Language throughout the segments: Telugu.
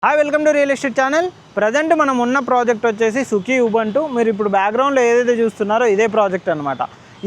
Hi welcome to real estate channel. Present మనం ఉన్న ప్రాజెక్ట్ వచ్చేసి సుఖీ ఉబంటు. మీరు ఇప్పుడు బ్యాక్గ్రౌండ్లో ఏదైతే చూస్తున్నారో ఇదే ప్రాజెక్ట్ అనమాట.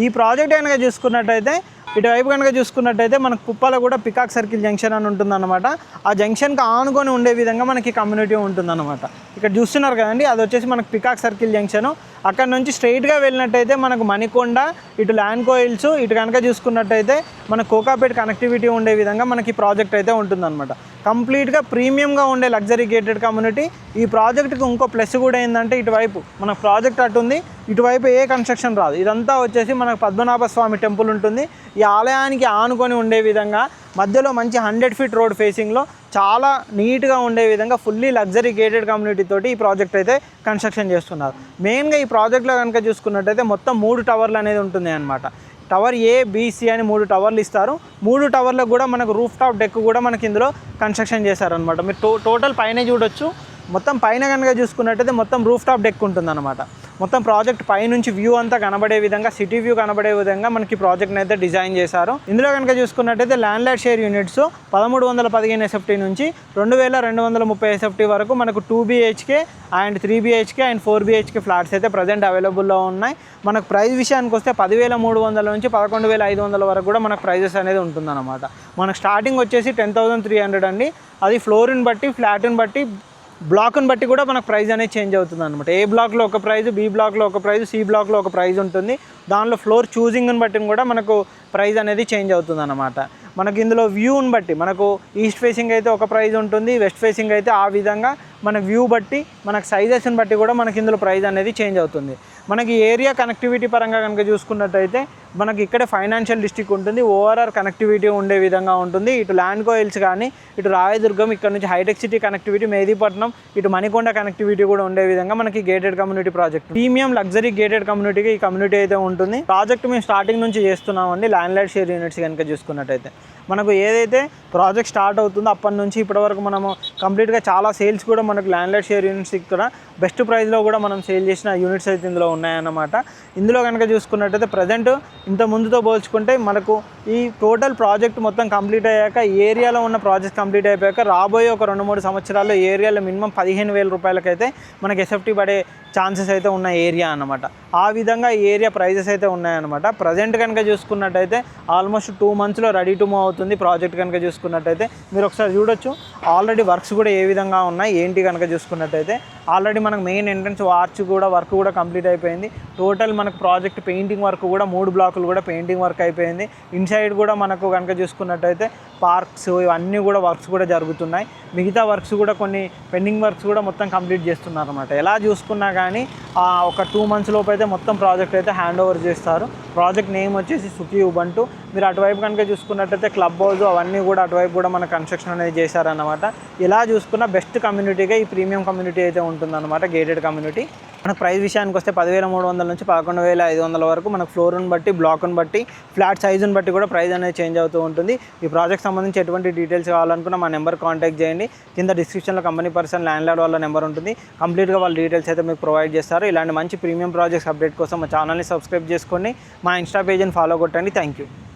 ఈ ప్రాజెక్ట్ కనుక చూసుకున్నట్టయితే ఇటువైపు కనుక చూసుకున్నట్టయితే మనకు కుప్పాల కూడా పికాక్ సర్కిల్ జంక్షన్ అని ఉంటుందన్నమాట. ఆ జంక్షన్కి ఆనుకొని ఉండే విధంగా మనకి కమ్యూనిటీ ఉంటుందన్నమాట. ఇక్కడ చూస్తున్నారు కదండి, అది వచ్చేసి మనకు పికాక్ సర్కిల్ జంక్షను. అక్కడ నుంచి స్ట్రైట్గా వెళ్ళినట్టయితే మనకు మణికొండ, ఇటు ల్యాండ్కో హిల్స్, ఇటు కనుక చూసుకున్నట్టయితే మనకు కోకాపేట్ కనెక్టివిటీ ఉండే విధంగా మనకి ప్రాజెక్ట్ అయితే ఉంటుందన్నమాట. కంప్లీట్గా ప్రీమియంగా ఉండే లగ్జరీ గేటెడ్ కమ్యూనిటీ. ఈ ప్రాజెక్ట్కి ఇంకో ప్లస్ కూడా ఏంటంటే ఇటువైపు మన ప్రాజెక్ట్ అటు ఉంది, ఇటువైపు ఏ కన్స్ట్రక్షన్ రాదు. ఇదంతా వచ్చేసి మనకు పద్మనాభ స్వామి టెంపుల్ ఉంటుంది. ఈ ఆలయానికి ఆనుకొని ఉండే విధంగా మధ్యలో మంచి 100 ఫీట్ రోడ్ ఫేసింగ్లో చాలా నీట్గా ఉండే విధంగా ఫుల్లీ లగ్జరీ గేటెడ్ కమ్యూనిటీ తోటి ఈ ప్రాజెక్ట్ అయితే కన్స్ట్రక్షన్ చేస్తున్నారు. మెయిన్గా ఈ ప్రాజెక్ట్లో కనుక చూసుకున్నట్టయితే మొత్తం 3 టవర్లు అనేది ఉంటుంది అనమాట. టవర్ ఏ, బీసీ అని 3 టవర్లు ఇస్తారు. 3 టవర్లకు కూడా మనకు రూఫ్ టాప్ డెక్ కూడా మనకి ఇందులో కన్స్ట్రక్షన్ చేశారనమాట. మీరు టోటల్ పైన చూడొచ్చు. మొత్తం పైన కనుక చూసుకున్నట్టయితే మొత్తం రూఫ్ టాప్ డెక్ ఉంటుందన్నమాట. మొత్తం ప్రాజెక్ట్ పైనుంచి వ్యూ అంతా కనబడే విధంగా, సిటీ వ్యూ కనబడే విధంగా మనకి ప్రాజెక్ట్ని అయితే డిజైన్ చేశారు. ఇందులో కనుక చూసుకున్నట్టయితే land lord share units 1315 SFT నుంచి 2230 ఎస్ఎఫ్టీ వరకు మనకు 2 BHK and 3 BHK and 4 BHK flats అయితే ప్రజెంట్ అవైలబుల్లో ఉన్నాయి. మనకు ప్రైస్ విషయానికి వస్తే 10,300 నుంచి 11,500 వరకు కూడా మనకు ప్రైజెస్ అనేది ఉంటుందన్నమాట. మనకు స్టార్టింగ్ వచ్చేసి 10,300 అండి. అది ఫ్లోర్ని బట్టి, ఫ్లాట్ని బట్టి, బ్లాక్ని బట్టి కూడా మనకు ప్రైస్ అనేది చేంజ్ అవుతుంది అనమాట. ఏ బ్లాక్లో ఒక ప్రైస్, బి బ్లాక్లో ఒక ప్రైస్, సి బ్లాక్లో ఒక ప్రైస్ ఉంటుంది. దానిలో ఫ్లోర్ చూజింగ్ని బట్టి కూడా మనకు ప్రైస్ అనేది చేంజ్ అవుతుంది అన్నమాట. మనకి ఇందులో వ్యూని బట్టి మనకు ఈస్ట్ ఫేసింగ్ అయితే ఒక ప్రైస్ ఉంటుంది, వెస్ట్ ఫేసింగ్ అయితే ఆ విధంగా మన వ్యూ బట్టి, మనకు సైజెస్ని బట్టి కూడా మనకి ఇందులో ప్రైస్ అనేది చేంజ్ అవుతుంది. మనకి ఏరియా కనెక్టివిటీ పరంగా కనుక చూసుకున్నట్టయితే మనకి ఇక్కడే ఫైనాన్షియల్ డిస్ట్రిక్ట్ ఉంటుంది. ఓవరాల్ కనెక్టివిటీ ఉండే విధంగా ఉంటుంది. ఇటు ల్యాండ్కో హిల్స్ కానీ, ఇటు రాయదుర్గం, ఇక్కడ నుంచి హైటెక్ సిటీ కనెక్టివిటీ, మెహదీపట్నం, ఇటు మణికొండ కనెక్టివిటీ కూడా ఉండే విధంగా మనకి gated community project, premium luxury gated కమ్యూనిటీకి ఈ కమ్యూనిటీ అయితే ఉంటుంది. ప్రాజెక్ట్ మేము స్టార్టింగ్ నుంచి చేస్తున్నామండి. ల్యాండ్ లార్డ్ షేర్ యూనిట్స్ కనుక చూసుకున్నట్టయితే మనకు ఏదైతే ప్రాజెక్ట్ స్టార్ట్ అవుతుందో అప్పటి నుంచి ఇప్పటివరకు మనము కంప్లీట్గా చాలా సేల్స్ కూడా మనకు ల్యాండ్ లార్డ్ షేర్ యూనిట్స్ ఇక్కడ బెస్ట్ ప్రైస్లో కూడా మనం సేల్ చేసిన యూనిట్స్ అయితే ఇందులో ఉన్నాయన్నమాట. ఇందులో కనుక చూసుకున్నట్టయితే ప్రజెంట్ ఇంత ముందుతో పోల్చుకుంటే మనకు ఈ టోటల్ ప్రాజెక్ట్ మొత్తం కంప్లీట్ అయ్యాక, ఏరియాలో ఉన్న ప్రాజెక్ట్ కంప్లీట్ అయిపోయాక రాబోయే ఒక 2-3 సంవత్సరాల్లో ఏరియాలో మినిమం 15,000 రూపాయలకైతే మనకి ఎస్ఎఫ్టీ పడే ఛాన్సెస్ అయితే ఉన్న ఏరియా అన్నమాట. ఆ విధంగా ఏరియా ప్రైజెస్ అయితే ఉన్నాయన్నమాట. ప్రజెంట్ కనుక చూసుకున్నట్టయితే ఆల్మోస్ట్ 2 మంత్స్లో రెడీ టు మూవ్ అవుతుంది ప్రాజెక్ట్. కనుక చూసుకున్నట్టయితే మీరు ఒకసారి చూడొచ్చు ఆల్రెడీ వర్క్స్ కూడా ఏ విధంగా ఉన్నాయి ఏంటి. కనుక చూసుకున్నట్టయితే ఆల్రెడీ మనకు మెయిన్ ఎంట్రన్స్ ఆర్చ్ కూడా వర్క్ కూడా కంప్లీట్ అయిపోయింది. టోటల్ మనకు ప్రాజెక్ట్ పెయింటింగ్ వర్క్ కూడా 3 బ్లాకులు కూడా పెయింటింగ్ వర్క్ అయిపోయింది. ఇన్సైడ్ కూడా మనకు కనుక చూసుకున్నట్టయితే పార్క్స్ ఇవన్నీ కూడా వర్క్స్ కూడా జరుగుతున్నాయి. మిగతా వర్క్స్ కూడా కొన్ని పెండింగ్ వర్క్స్ కూడా మొత్తం కంప్లీట్ చేస్తున్నారు అన్నమాట. ఎలా చూసుకున్నా కానీ ఒక 2 మంత్స్ లోపు అయితే మొత్తం ప్రాజెక్ట్ అయితే హ్యాండ్ ఓవర్ చేస్తారు. ప్రాజెక్ట్ నేమ్ వచ్చేసి సుఖీ ఉబంటు. మీరు అటువైపు కనుక చూసుకున్నట్టయితే క్లబ్ హౌస్ అవన్నీ కూడా అటువైపు కూడా మన కన్స్ట్రక్షన్ అనేది చేశారన్నమాట. ఎలా చూసుకున్నా బెస్ట్ కమ్యూనిటీగా ఈ ప్రీమియం కమ్యూనిటీ అయితే ఉంటుందన్నమాట, గేటెడ్ కమ్యూనిటీ. మనకు ప్రైస్ విషయానికి వస్తే 10,300 నుంచి 11,500 వరకు మనకు ఫ్లోర్ని బట్టి, బ్లాక్ని బట్టి, ఫ్లాట్ సైజుని బట్టి కూడా ప్రైస్ అనేది చేంజ్ అవుతూ ఉంటుంది. ఈ ప్రాజెక్ట్ సంబంధించి ఎటువంటి డీటెయిల్స్ కావాలనుకున్నా మా నెంబర్ కాంటాక్ట్ చేయండి. కింద డిస్క్రిప్షన్లో కంపెనీ పర్సన్ ల్యాండ్ లార్డ్ వాళ్ళ నెంబర్ ఉంటుంది. కంప్లీట్గా వాళ్ళ డీటెయిల్స్ అయితే మీకు ప్రొవైడ్ చేస్తారు. ఇలాంటి మంచి ప్రీమియం ప్రాజెక్ట్స్ అప్డేట్ కోసం మా ఛానల్ని సబ్స్క్రైబ్ చేసుకోండి. మా ఇన్స్టా పేజ్ని ఫాలో కొట్టండి. Thank you.